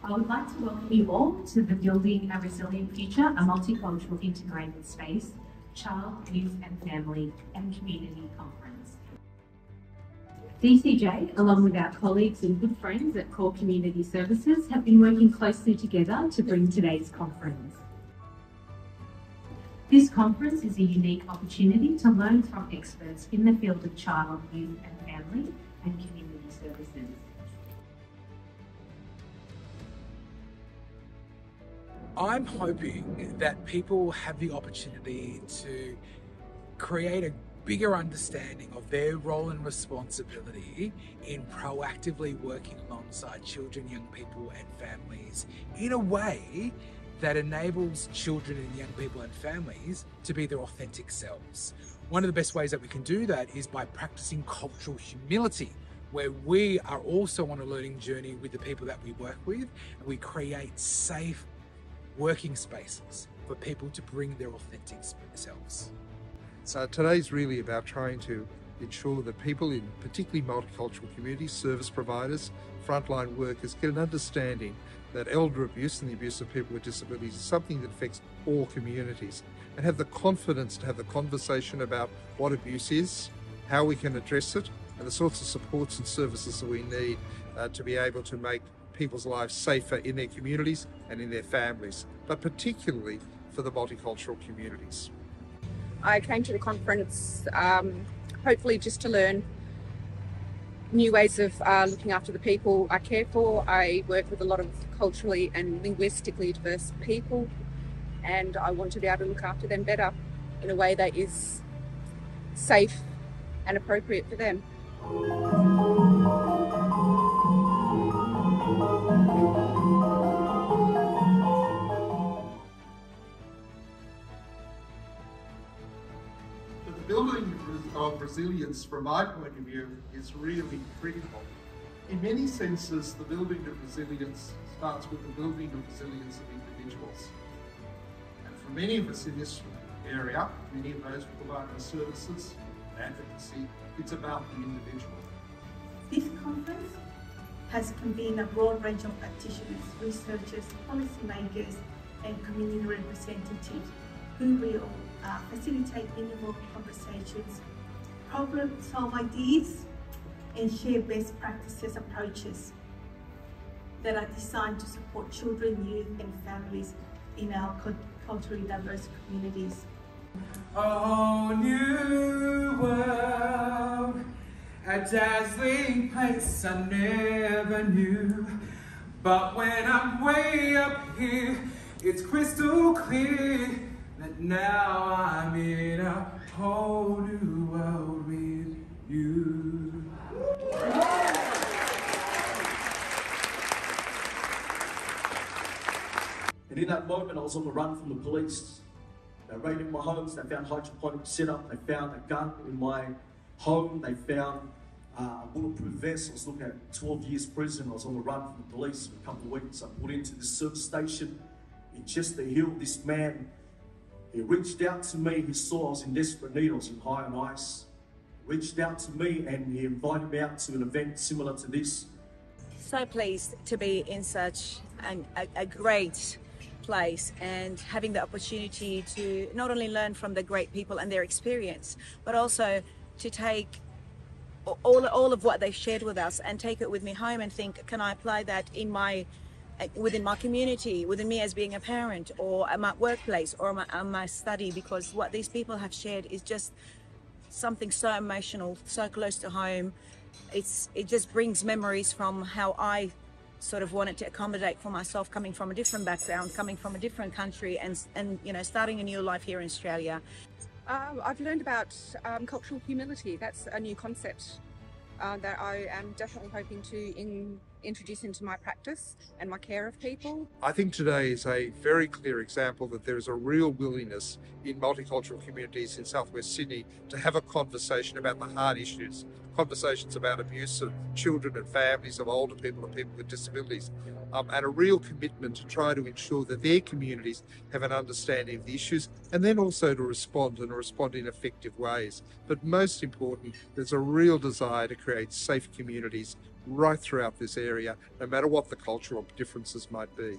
I would like to welcome you all to the Building a Resilient Future, a multicultural integrated space, child, youth and family and community conference. DCJ, along with our colleagues and good friends at Core Community Services, have been working closely together to bring today's conference. This conference is a unique opportunity to learn from experts in the field of child, youth and family and community services. I'm hoping that people have the opportunity to create a bigger understanding of their role and responsibility in proactively working alongside children, young people and families in a way that enables children and young people and families to be their authentic selves. One of the best ways that we can do that is by practicing cultural humility, where we are also on a learning journey with the people that we work with, and we create safe working spaces for people to bring their authentic selves. So today's really about trying to ensure that people in particularly multicultural communities, service providers, frontline workers get an understanding that elder abuse and the abuse of people with disabilities is something that affects all communities, and have the confidence to have the conversation about what abuse is, how we can address it, and the sorts of supports and services that we need to be able to make people's lives safer in their communities and in their families, but particularly for the multicultural communities. I came to the conference hopefully just to learn new ways of looking after the people I care for. I work with a lot of culturally and linguistically diverse people, and I want to be able to look after them better in a way that is safe and appropriate for them. The building of resilience, from my point of view, is really critical. In many senses, the building of resilience starts with the building of resilience of individuals. And for many of us in this area, many of those providing services and advocacy, it's about the individual. This conference has convened a broad range of practitioners, researchers, policymakers and community representatives who will facilitate meaningful conversations, problem-solve ideas and share best practices approaches that are designed to support children, youth and families in our culturally diverse communities. A whole new world, a dazzling place I never knew. But when I'm way up here, it's crystal clear that now I'm in a whole new world with you. And in that moment, I was on the run from the police. They raided my homes, they found hydroponic setup, they found a gun in my home, they found a bulletproof vest. I was looking at 12 years prison. I was on the run from the police for a couple of weeks. I put into this service station in Chester Hill. This man, he reached out to me. He saw I was in desperate need. I was in high on ice. He reached out to me and he invited me out to an event similar to this. So pleased to be in such a great place and having the opportunity to not only learn from the great people and their experience, but also to take all of what they've shared with us and take it with me home and think, can I apply that in within my community, within me as being a parent, or at my workplace, or my study, because what these people have shared is just something so emotional, so close to home. It just brings memories from how I sort of wanted to accommodate for myself, coming from a different background, coming from a different country, and you know, starting a new life here in Australia. I've learned about cultural humility. That's a new concept that I am definitely hoping to introduce into my practice and my care of people. I think today is a very clear example that there is a real willingness in multicultural communities in southwest Sydney to have a conversation about the hard issues, conversations about abuse of children and families, of older people and people with disabilities, and a real commitment to try to ensure that their communities have an understanding of the issues, and then also to respond in effective ways. But most important, there's a real desire to create safe communities right throughout this area, no matter what the cultural differences might be.